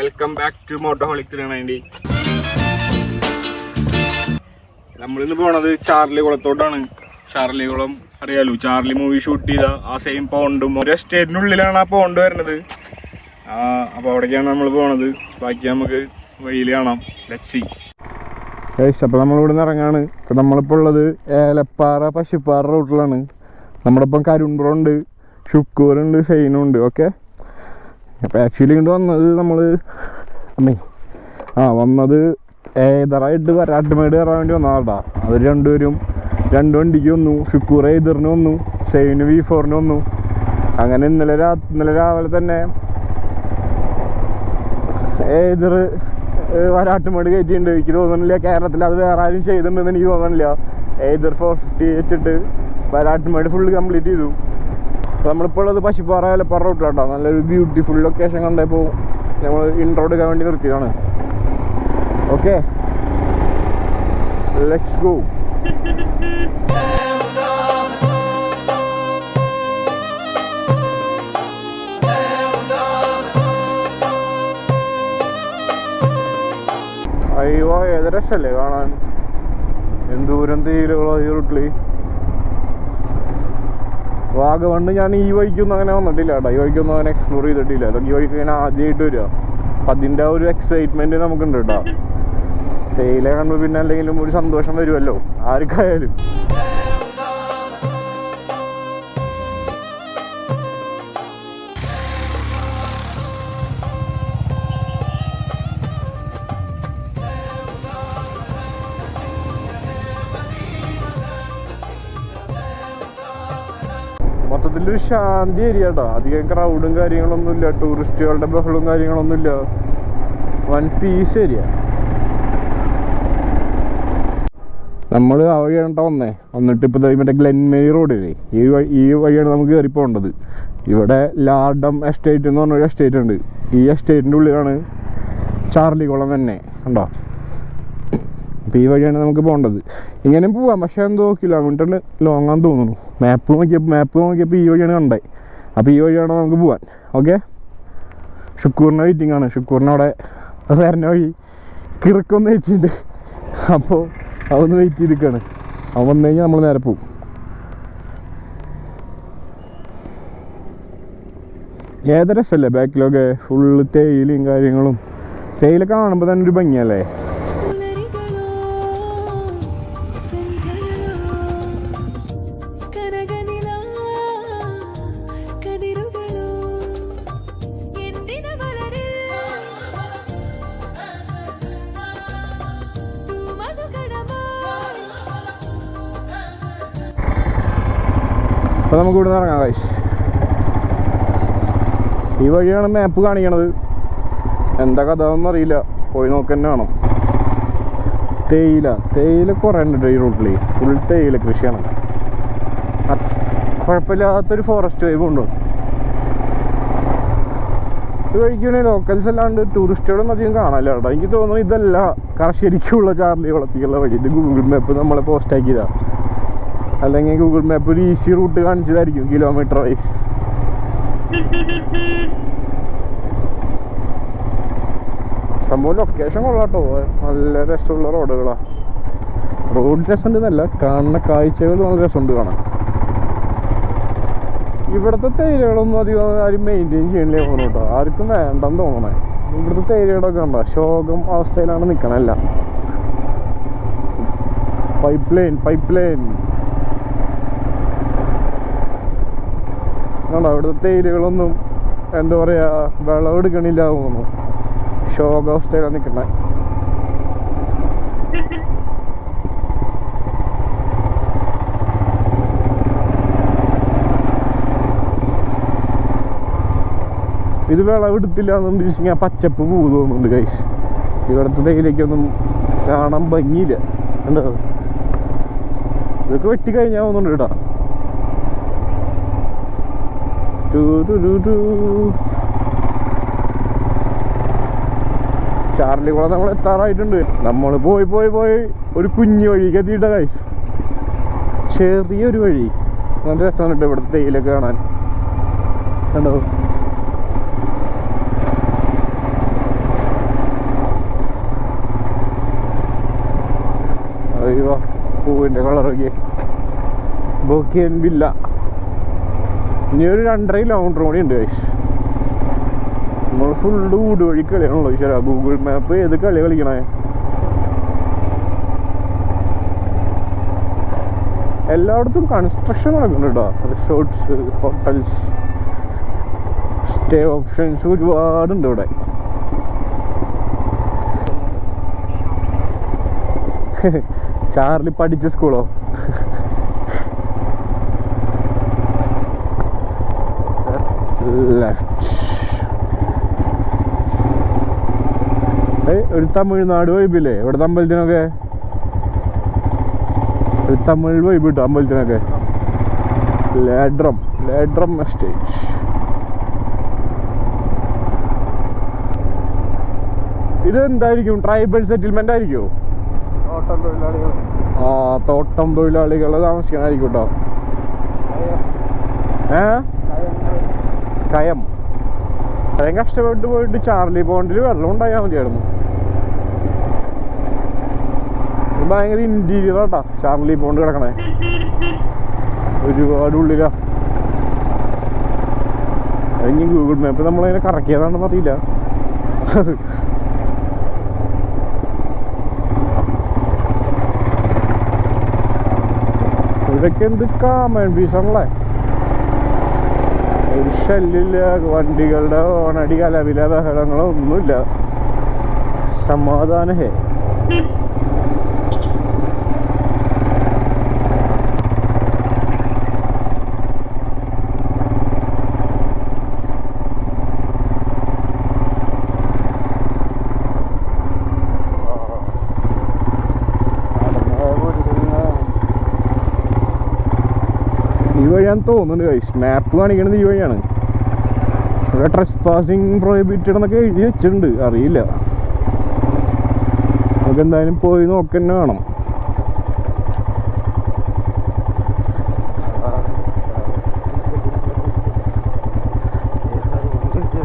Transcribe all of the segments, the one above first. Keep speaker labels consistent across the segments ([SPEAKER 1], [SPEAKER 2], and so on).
[SPEAKER 1] Welcome back to മോട്ടോഹോളിക് 390. നമ്മളിന്ന് പോണത് Charlie കുളത്തോട്ടാണ്. Charlie കുളം അറിയാലോ, ചാർലി മൂവി ഷൂട്ട് ചെയ്ത ആ സെയിം പോണ്ടും ഒരു എസ്റ്റേറ്റിനുള്ളിലാണ് ആ പോണ്ട് വരുന്നത്. അപ്പോൾ അവിടേക്കാണ് നമ്മൾ പോണത്. ബാക്കി നമുക്ക് വഴിയിൽ കാണാം. Let's see. അപ്പോൾ നമ്മളിവിടെ നിന്ന് ഇറങ്ങാണ്. ഇപ്പോൾ നമ്മളിപ്പോൾ ഉള്ളത് ഏലപ്പാറ പശുപ്പാറ റൂട്ടിലാണ്. നമ്മുടെ ഇപ്പം കരുൺപുറമുണ്ട്, ഷുക്കൂറുണ്ട്, ഷെയ്നുണ്ട്. ഓക്കെ, അപ്പോൾ ആക്ച്വലി ഇങ്ങോട്ട് വന്നത് വന്നത് ഏതറായിട്ട് വരാട്ടുമേട് കയറാൻ വേണ്ടി വന്നതാ. അവർ രണ്ടുപേരും രണ്ട് വണ്ടിക്ക് വന്നു. ഷുക്കൂർ ഏതറിന് വന്നു, ഷെയ്ന് V4 വന്നു. അങ്ങനെ ഇന്നലെ രാവിലെ തന്നെ ഏതർ വരാട്ടുമേട് കയറ്റിയിട്ടുണ്ട്. എനിക്ക് തോന്നുന്നില്ല കേരളത്തിൽ അത് വേറെ ആരും ചെയ്തിട്ടുണ്ടെന്ന് എനിക്ക് തോന്നുന്നില്ല. ഏതർ 450 വെച്ചിട്ട് വരാട്ടുമേട് ഫുള്ള് കംപ്ലീറ്റ് ചെയ്തു. നമ്മളിപ്പോൾ ഉള്ളത് പശുപ്പാറ ഏലപ്പാറ റൂട്ടിലാട്ടോ. നല്ലൊരു ബ്യൂട്ടിഫുൾ ലൊക്കേഷൻ കണ്ടപ്പോൾ നമ്മൾ ഇൻട്രോ എടുക്കാൻ വേണ്ടി നിർത്തിയതാണ്. Okay, let's go. അയ്യോ, ഏത് രസമല്ലേ കാണാൻ. എന്തോരം തേയിലകളോ ഈ റൂട്ടിൽ. വാഗമണ്ണ് ഞാൻ ഈ വഴിക്കൊന്നും അങ്ങനെ വന്നിട്ടില്ല കേട്ടോ. ഈ വഴിക്കൊന്നും അങ്ങനെ എക്സ്പ്ലോർ ചെയ്തിട്ടില്ല. അതൊക്കെ ഈ വഴിക്ക് ഇങ്ങനെ ആദ്യമായിട്ട് വരിക. അപ്പം അതിൻ്റെ ആ ഒരു എക്സൈറ്റ്മെൻറ്റ് നമുക്കുണ്ട് കേട്ടോ. തേയില കാണുമ്പോൾ പിന്നെ എന്തെങ്കിലും ഒരു സന്തോഷം വരുമല്ലോ ആർക്കായാലും. മൊത്തത്തിലൊരു ശാന്തി ഏരിയ കേട്ടോ. അധികം ക്രൗഡും കാര്യങ്ങളൊന്നുമില്ല, ടൂറിസ്റ്റുകളുടെ ബഹളവും കാര്യങ്ങളൊന്നുമില്ല. One piece area. നമ്മൾ ആ വഴിയാണ് കേട്ടോ വന്നിട്ട് ഇപ്പോൾ മറ്റേ ഗ്ലെൻമേരി റോഡില്ലേ, ഈ വഴിയാണ് നമുക്ക് കയറി പോകേണ്ടത്. ഇവിടെ ലാർഡം എസ്റ്റേറ്റ് എന്ന് പറഞ്ഞൊരു എസ്റ്റേറ്റ് ഉണ്ട്. ഈ എസ്റ്റേറ്റിൻ്റെ ഉള്ളിലാണ് ചാർലി കുളം തന്നെ കണ്ടോ. അപ്പോൾ ഈ വഴിയാണ് നമുക്ക് പോകേണ്ടത്. ഇങ്ങനെയും പോവാം, പക്ഷേ എന്തോ കിലോമീറ്ററിന് ലോങ്ങാന്ന് തോന്നുന്നു. മാപ്പ് നോക്കിയപ്പോൾ ഈ വഴിയാണ് കണ്ടത്. അപ്പോൾ ഈ വഴിയാണ് നമുക്ക് പോകാൻ. ഓക്കെ, ഷുക്കൂറിൻ്റെ വെയിറ്റിംഗ് ആണ്. ഷുക്കൂറിനവിടെ അത് വരുന്ന വഴി കിറുക്കൊന്ന് വെച്ചിട്ടുണ്ട്. അപ്പോൾ അതൊന്ന് വെയിറ്റ് ചെയ്തിരിക്കുകയാണ്. അവൻ വന്നു കഴിഞ്ഞാൽ നമ്മൾ നേരെ പോവും. ഏത് രസമല്ലേ ബാക്കിലൊക്കെ ഫുള്ള് തേയിലയും കാര്യങ്ങളും. തേയില കാണുമ്പോൾ തന്നെ ഒരു ഭംഗിയല്ലേ. അപ്പോൾ നമുക്ക് ഇവിടെ നിന്ന് ഇറങ്ങാം ഗൈസ്. ഈ വഴിയാണ് മാപ്പ് കാണിക്കണത്. എന്താ കഥ ഒന്നും അറിയില്ല, പോയി നോക്കന്നെ വേണം. തേയില കുറേ ഉണ്ട് ഈ റൂട്ടിൽ. ഫുൾ തേയില കൃഷിയാണ്. കുഴപ്പമില്ലാത്തൊരു ഫോറസ്റ്റ് വൈബ് ഉണ്ട്. ഇത് വഴിക്കാണെങ്കിൽ ലോക്കൽസ് അല്ലാണ്ട് ടൂറിസ്റ്റുകളൊന്നും അധികം കാണാനില്ല കേട്ടോ. എനിക്ക് തോന്നുന്നു ഇതല്ല ശരിക്കുള്ള ചാർലി കുളത്തേക്കുള്ള വഴി. ഇത് ഗൂഗിൾ മാപ്പ് നമ്മളെ പോസ്റ്റ് ആക്കിയതാണ്. അല്ലെങ്കിൽ ഗൂഗിൾ മാപ്പ് ഒരു ഈസി റൂട്ട് കാണിച്ചതായിരിക്കും കിലോമീറ്റർ വൈസ്. സംഭവം ലൊക്കേഷൻ കൊള്ളാട്ടോ. നല്ല രസമുള്ള റോഡുകളാണ്. റോഡ് രസമുണ്ട് എന്നല്ല, കാണുന്ന കാഴ്ചകൾ നല്ല രസമുണ്ട് കാണാൻ. ഇവിടുത്തെ തേയിലകളൊന്നും അധികം ആരും മെയിൻറ്റെയിൻ ചെയ്യണില്ലേ തോന്നുന്നു കേട്ടോ. ആർക്കും വേണ്ടെന്ന് തോന്നണേ. ഇവിടുത്തെ തേയിലകളൊക്കെ ഉണ്ടോ ശോകം അവസ്ഥയിലാണ് നിൽക്കണല്ല. പൈപ്പ് ലൈൻ കണ്ടോ. ഇവിടുത്തെ തേയിലകളൊന്നും എന്താ പറയുക, വിളവെടുക്കണില്ല തോന്നുന്നു. ശോകാവസ്ഥയിലാണ് നിൽക്കണേ. ഇത് വിളവെടുത്തില്ല എന്നുണ്ടെങ്കിൽ പച്ചപ്പ് പൂ തോന്നുന്നുണ്ട് ഗൈസ്. ഇവിടുത്തെ തേയിലേക്കൊന്നും കാണാൻ ഭംഗിയില്ല. കണ്ടോ, ഇതൊക്കെ വെട്ടിക്കഴിഞ്ഞാൽ തോന്നുന്നുണ്ട് കേട്ടോ. ചാർലി കുളം നമ്മൾ എത്താറായിട്ടുണ്ട്. നമ്മൾ പോയി ഒരു കുഞ്ഞു വഴിക്ക് എത്തിയിട്ട ഗൈസ്. ചെറിയൊരു വഴി. നല്ല രസമാണ് കേട്ടോ ഇവിടുത്തെ തേയിലൊക്കെ കാണാൻ. കണ്ടോ, ഇതിൻ്റെ കളറൊക്കെ ബോക്കിയൻ വില്ല. ഇനി ഒരു 2.5 കിലോമീറ്റർ കൂടി ഉണ്ട് ഗൈസ്. നമ്മൾ ഫുള്ള് ഊട് വഴി കളിയാണല്ലോ ഈശ്വര. ഗൂഗിൾ മാപ്പ് ഏത് കളി കളിക്കണേ. എല്ലായിടത്തും കൺസ്ട്രക്ഷൻ നടക്കുന്നുണ്ട് കേട്ടോ. റിസോർട്ട്സ്, ഹോട്ടൽസ്, സ്റ്റേ ഓപ്ഷൻസ് ഒരുപാടുണ്ട് ഇവിടെ. ചാർലി പഠിച്ച സ്കൂളോ? ഒരു തമിഴ്നാട് വൈബില്ലേ ഇവിടുത്തെ അമ്പലത്തിനൊക്കെ? ഒരു തമിഴ് വൈബ് കിട്ടും അമ്പലത്തിനൊക്കെ. ലേഡ്രം എസ്റ്റേറ്റ്. ഇത് എന്തായിരിക്കും? ട്രൈബൽ സെറ്റിൽമെന്റ് ആയിരിക്കുമോ? തോട്ടം തൊഴിലാളികൾ താമസിക്കാനായിരിക്കും കേട്ടോ. കയം. അത്രയും കഷ്ടപ്പെട്ട് പോയിട്ട് ചാർലി പോണ്ടിൽ വെള്ളം ഉണ്ടായാൽ മതിയായിരുന്നു. ഭയങ്കര ഇന്റീരിയർ ആട്ടാ ചാർലി പോണ്ട് കിടക്കണേ. ഒരുപാട് ഉള്ളിലാ. അതിന് ഗൂഗിൾ മാപ്പ് നമ്മളതിനെ കറക്കിയതാണെന്ന് അറിയില്ല. ഇതൊക്കെ എന്ത് കാമൻ പീസാണല്ലേ. ഒരു ശല്യമില്ല, വണ്ടികളുടെ ഓണടി കലവില ബഹളങ്ങളോ ഒന്നുമില്ല. സമാധാനഹേ. ഈ വഴിയാന്ന് തോന്നുന്നുണ്ട് ഗൈസ്. മാപ്പ് കാണിക്കണത് ഈ വഴിയാണ്. ഇവിടെ ട്രെസ്പാസിങ് പ്രൊഹിബിറ്റഡ് എന്നൊക്കെ എഴുതി വെച്ചിട്ടുണ്ട്. അറിയില്ല, നമുക്ക് എന്തായാലും പോയി നോക്കന്നെ വേണം.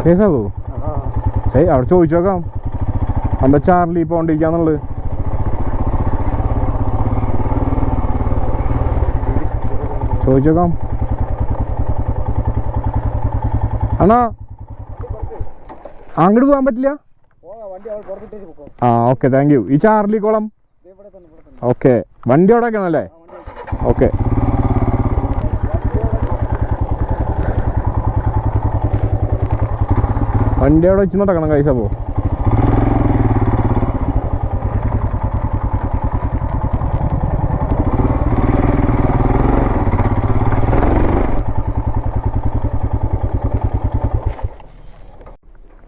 [SPEAKER 1] കേസാവോ? ശരി, അവിടെ ചോദിച്ചു നോക്കാം എന്താ ചാർലി പോണ്ടിരിക്കാന്നുള്ളത്. ചോദിച്ചോക്കാം. ആണോ? അങ്ങോട്ട് പോകാൻ പറ്റില്ല? ആ ഓക്കെ, താങ്ക് യു. ഈ ചാർലി കുളം ഓക്കെ. വണ്ടി അവിടെ വെക്കണല്ലേ? ഓക്കെ. വണ്ടി അവിടെ വെച്ച് നടക്കണം കൈസ. പോ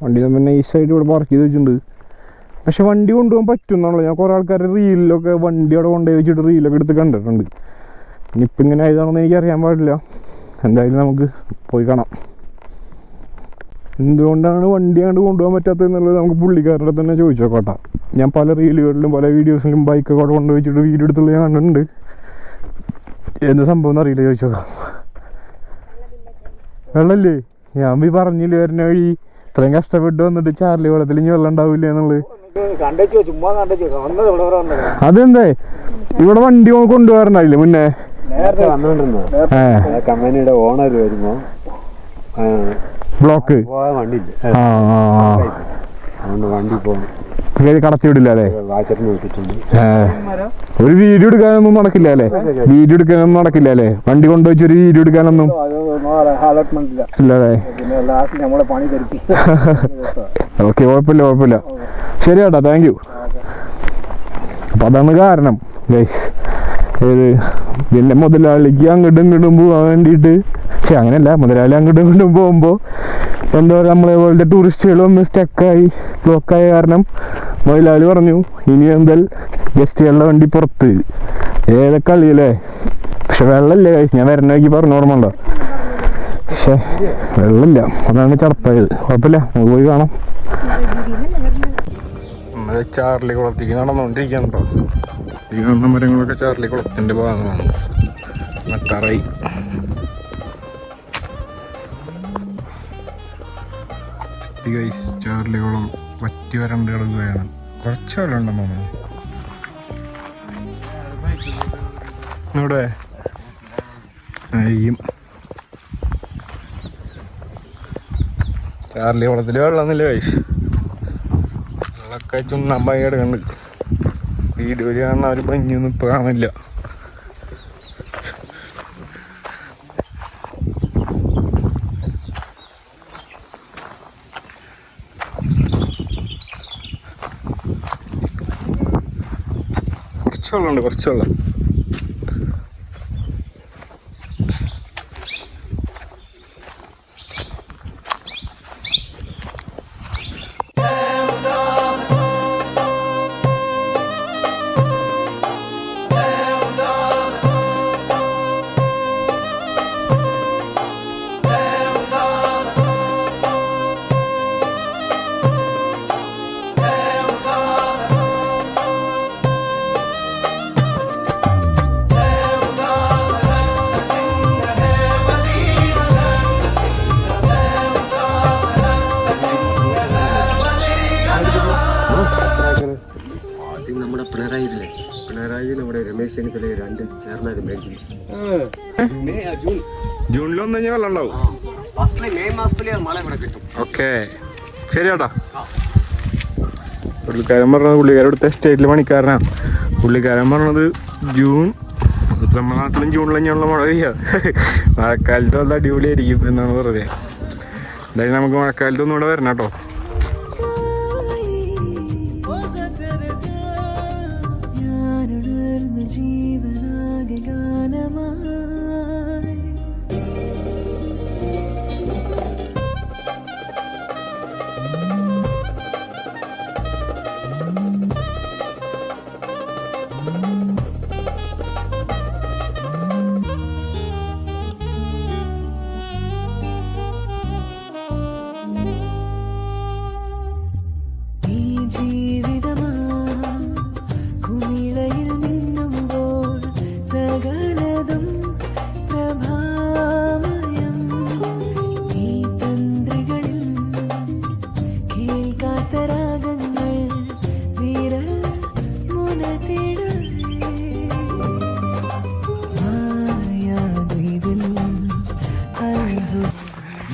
[SPEAKER 1] വണ്ടി നമ്മൾ നൈസായിട്ട് ഇവിടെ പാർക്ക് ചെയ്ത് വെച്ചിട്ടുണ്ട്. പക്ഷെ വണ്ടി കൊണ്ടുപോകാൻ പറ്റുമെന്നാണല്ലോ. ഞാൻ കുറേ ആൾക്കാരുടെ റീലിലൊക്കെ വണ്ടി അവിടെ കൊണ്ടുപോയി വെച്ചിട്ട് റീലൊക്കെ എടുത്ത് കണ്ടിട്ടുണ്ട്. ഇനിയിപ്പോൾ ഇങ്ങനെ ആയതാണെന്ന് എനിക്കറിയാൻ പാടില്ല. എന്തായാലും നമുക്ക് പോയി കാണാം. എന്തുകൊണ്ടാണ് വണ്ടി അങ്ങോട്ട് കൊണ്ടുപോകാൻ പറ്റാത്തതെന്നുള്ളത് നമുക്ക് പുള്ളിക്കാരുടെ തന്നെ ചോദിച്ചു നോക്കട്ടെ. ഞാൻ പല റീലുകളിലും പല വീഡിയോസിലും ബൈക്കൊക്കെ അവിടെ കൊണ്ടുപോയിച്ചിട്ട് വീഡിയോ എടുത്തുള്ള ഞാൻ കണ്ടിട്ടുണ്ട്. എന്ത് സംഭവം എന്നറിയില്ല, ചോദിച്ചു നോക്കാം. വെള്ളമില്ലേ? ഞാൻ ഈ പറഞ്ഞില്ലേ വരുന്ന വഴി ഇത്രയും കഷ്ടപ്പെട്ട് വന്നിട്ട് ചാർലി വെള്ളത്തിൽ ഇനി വെള്ളം ഉണ്ടാവില്ല എന്നുള്ളത്. അതെന്തേ ഇവിടെ വണ്ടി കൊണ്ടുപോകാറുണ്ടായില്ലേ മുന്നേ?
[SPEAKER 2] കമ്പനിയുടെ ഓണർ വരുമ്പോ
[SPEAKER 1] ബ്ലോക്ക്
[SPEAKER 2] വണ്ടി പോകും
[SPEAKER 1] കടത്തി വിടില്ല അല്ലേ?
[SPEAKER 2] വാച്ചറിന് വിട്ടിട്ടുണ്ട്.
[SPEAKER 1] ഒരു വീഡിയോ എടുക്കാനൊന്നും നടക്കില്ല അല്ലേ? വീഡിയോ എടുക്കാനൊന്നും നടക്കില്ല അല്ലേ? വണ്ടി കൊണ്ടുവച്ച് ഒരു വീഡിയോ എടുക്കാനൊന്നും ഇല്ലല്ലേ? ഓക്കെ, കുഴപ്പമില്ല. ശരി ചേട്ടാ, താങ്ക് യു. അപ്പൊ അതാണ് കാരണം ഗൈസ്. പിന്നെ മുതലാളിക്ക് അങ്ങോട്ടും ഇങ്ങോട്ടും പോകാൻ വേണ്ടിയിട്ട് അങ്ങനെയല്ല, മുതലാളി അങ്ങോട്ടും ഇങ്ങോട്ടും പോകുമ്പോൾ എന്താ പറയുക, നമ്മളെ പോലത്തെ ടൂറിസ്റ്റുകളൊന്ന് സ്റ്റക്കായി ബ്ലോക്കായ കാരണം മുതലാളി പറഞ്ഞു ഇനി എന്തായാലും ഗസ്റ്റുകളുടെ വണ്ടി പുറത്ത്. ഏതൊക്കെ കളിയല്ലേ? പക്ഷെ വെള്ളമില്ല ഗൈസ്. ഞാൻ വരുന്ന വഴിക്ക് പറഞ്ഞ ഓർമ്മ ഉണ്ടോ? പക്ഷേ വെള്ളമില്ല, അതാണ് ചടപ്പായത്. കുഴപ്പമില്ല, നമുക്ക് പോയി കാണാം. ചാർലി കുളത്തേക്ക് നടന്നുകൊണ്ടിരിക്കുന്നുണ്ടോ? ഈ കാണുന്ന മരങ്ങളൊക്കെ ചാർലി കുളത്തിൻ്റെ ഭാഗമാണ്. നട്ടാറായി. ചാർലി കുളം വറ്റി വരണ്ട് കിടക്കുകയാണ്. കുറച്ച് വെള്ളം ഉണ്ടെന്ന് തോന്നുന്നു. ഇവിടെ ആയിരിക്കും. ചാർലി കുളത്തിൽ വെള്ളമൊന്നുമില്ല കൈസ്. വെള്ളമൊക്കെ ചുണ്ണാമ്പായി കിടക്കുന്നുണ്ട്. വീഡിയോയിൽ കാണുന്ന ഒരു ഭംഗിയൊന്നും ഇപ്പോൾ കാണില്ല. കുറച്ച് വെള്ളമുണ്ട്, കുറച്ച് വെള്ളം.
[SPEAKER 2] നമ്മുടെ പിണറായില്ലേ, പിണറായി നമ്മുടെ രമേശ് ചെന്നിത്തല രണ്ട് ചേർന്നത് മേടിച്ചു.
[SPEAKER 1] ജൂണിലൊന്നും കഴിഞ്ഞാൽ വെള്ളം ഉണ്ടാവും.
[SPEAKER 2] മെയ് മാസത്തിലെ മഴ ഇവിടെ കിട്ടും.
[SPEAKER 1] ഓക്കെ, ശരി ചേട്ടാ. പുള്ളിക്കാരൻ പറഞ്ഞത് പുള്ളിക്കാരുടെ എസ്റ്റേറ്റിൽ പണിക്കാരനാണ്. പുള്ളിക്കാരൻ പറഞ്ഞത് ജൂൺ, നമ്മുടെ നാട്ടിലും ജൂണിൽ തന്നെയുള്ള മഴ പെയ്യാ. മഴക്കാലത്ത് അത് അടിപൊളിയായിരിക്കും എന്നാണ് പറഞ്ഞത്. എന്തായാലും നമുക്ക് മഴക്കാലത്തൊന്നും ഇവിടെ വരണം കേട്ടോ.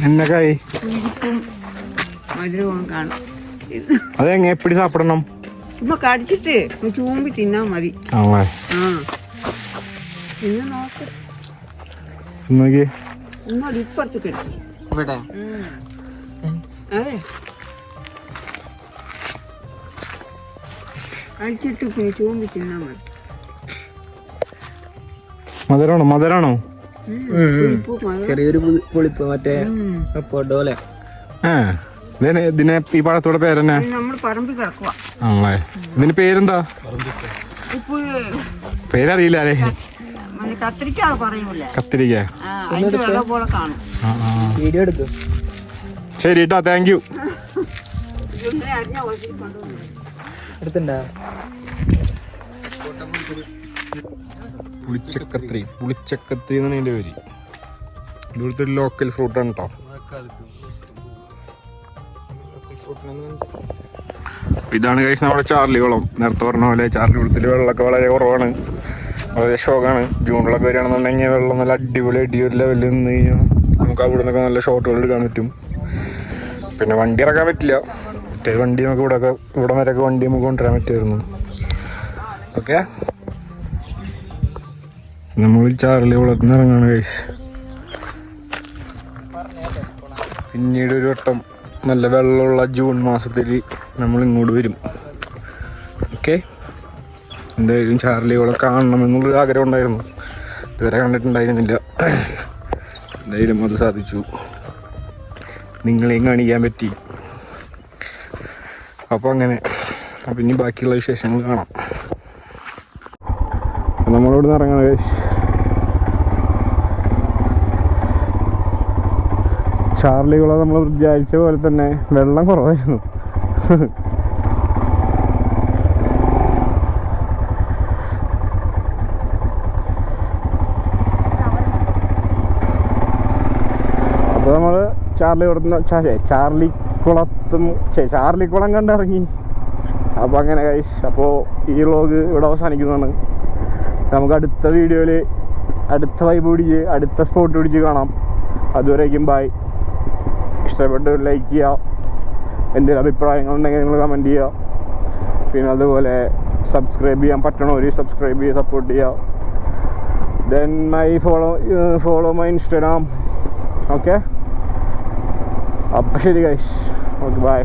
[SPEAKER 1] എന്നക്കായി
[SPEAKER 3] മധുരവും കാണും.
[SPEAKER 1] അതെങ്ങനെ എപ്പിടി സാപ്പിടണം?
[SPEAKER 3] ചുമ്മാ കടിച്ചിട്ട് ചൂമ്പി തിന്നാ മതി. പിന്നെ നോക്ക് ഒന്നോട് ഇപ്പുറത്ത് കിടക്കി
[SPEAKER 2] ഇവിടെ
[SPEAKER 3] അതെ കഴിച്ചിട്ട് പിന്നെ ചൂമ്പി തിന്നാ മതി.
[SPEAKER 1] മധുരാണോ? മധുരാണോ?
[SPEAKER 2] ചെറിയൊരു പുളിപ്പ് മറ്റേ പോലെ.
[SPEAKER 1] ഇതിനെ ഈ പഴത്തോടെ പേരെന്നാ?
[SPEAKER 3] നമ്മൾ പറമ്പിൽ കിടക്കുക.
[SPEAKER 1] ആണല്ലേ. ഇതിന് പേരെന്താ? പേരറിയില്ല അല്ലേ?
[SPEAKER 3] കത്തിരിക്ക പറയൂലേ?
[SPEAKER 1] കത്തിരിക്ക.
[SPEAKER 3] അതിന്റെ വില പോലെ കാണും.
[SPEAKER 2] വീഡിയോ എടുക്കും.
[SPEAKER 1] ശരി കേട്ടോ, താങ്ക് യു.
[SPEAKER 2] എടുത്തുണ്ടാ
[SPEAKER 1] പുളിച്ചക്കത്രി, പുളിച്ചക്കത്രി എന്നാണ് അതിൻ്റെ പേര്. ഇവിടുത്തെ ഒരു ലോക്കൽ ഫ്രൂട്ടാണ് കേട്ടോ. ഇതാണ് കഴിച്ച് നമ്മുടെ ചാർലി കുളം. നേരത്തെ പറഞ്ഞ പോലെ ചാർലി കുളത്തിൽ വെള്ളമൊക്കെ വളരെ കുറവാണ്, വളരെ ഷോക്കാണ്. ജൂണിലൊക്കെ വരികയാണെന്നുണ്ടെങ്കിൽ വെള്ളം നല്ല അടിപൊളി ഒരു ലെവലിൽ നിന്ന് കഴിഞ്ഞാൽ നമുക്ക് അവിടെ നിന്നൊക്കെ നല്ല ഷോട്ടുകൾ എടുക്കാൻ പറ്റും. പിന്നെ വണ്ടി ഇറക്കാൻ പറ്റില്ല. മറ്റേ വണ്ടി നമുക്ക് ഇവിടെ വരെയൊക്കെ വണ്ടി നമുക്ക് കൊണ്ടുവരാൻ പറ്റുമായിരുന്നു. ഓക്കെ, നമ്മൾ ചാർലി കുളത്തിൽ നിന്ന് ഇറങ്ങാണ് ഗൈസ്. പിന്നീട് ഒരു വട്ടം നല്ല വെള്ളമുള്ള ജൂൺ മാസത്തിൽ നമ്മൾ ഇങ്ങോട്ട് വരും. ഓക്കെ, എന്തായാലും ചാർലി കുളം കാണണമെന്നുള്ളൊരു ആഗ്രഹം ഉണ്ടായിരുന്നു. ഇതുവരെ കണ്ടിട്ടുണ്ടായിരുന്നില്ല. എന്തായാലും അത് സാധിച്ചു, നിങ്ങളെയും കാണിക്കാൻ പറ്റി. അപ്പോൾ അങ്ങനെ, അപ്പം ഇനി ബാക്കിയുള്ള വിശേഷങ്ങൾ കാണാം. നമ്മളിവിടെ നിന്ന് ഇറങ്ങണ ചാർലി കുളം നമ്മൾ വിചാരിച്ച പോലെ തന്നെ വെള്ളം കുറവായിരുന്നു. അപ്പോൾ നമ്മൾ ചാർലിക്കുളം കണ്ടിറങ്ങി. അപ്പോൾ അങ്ങനെ ഗൈസ്, അപ്പോൾ ഈ വ്ളോഗ് ഇവിടെ അവസാനിക്കുന്നതാണ്. നമുക്ക് അടുത്ത വീഡിയോയിൽ അടുത്ത വൈബ് പിടിച്ച് അടുത്ത സ്പോട്ട് പിടിച്ച് കാണാം. അതുവരേക്കും ബൈ. ഇഷ്ടപ്പെട്ട് ലൈക്ക് ചെയ്യുക, എന്തെങ്കിലും അഭിപ്രായങ്ങളുണ്ടെങ്കിൽ നിങ്ങൾ കമൻറ്റ് ചെയ്യുക. പിന്നെ അതുപോലെ സബ്സ്ക്രൈബ് ചെയ്യാൻ പറ്റണവർ സബ്സ്ക്രൈബ് ചെയ്ത് സപ്പോർട്ട് ചെയ്യുക. Then follow my Instagram. Okay, അപ്പം ശരി ഗൈസ്, ഓക്കെ ബൈ.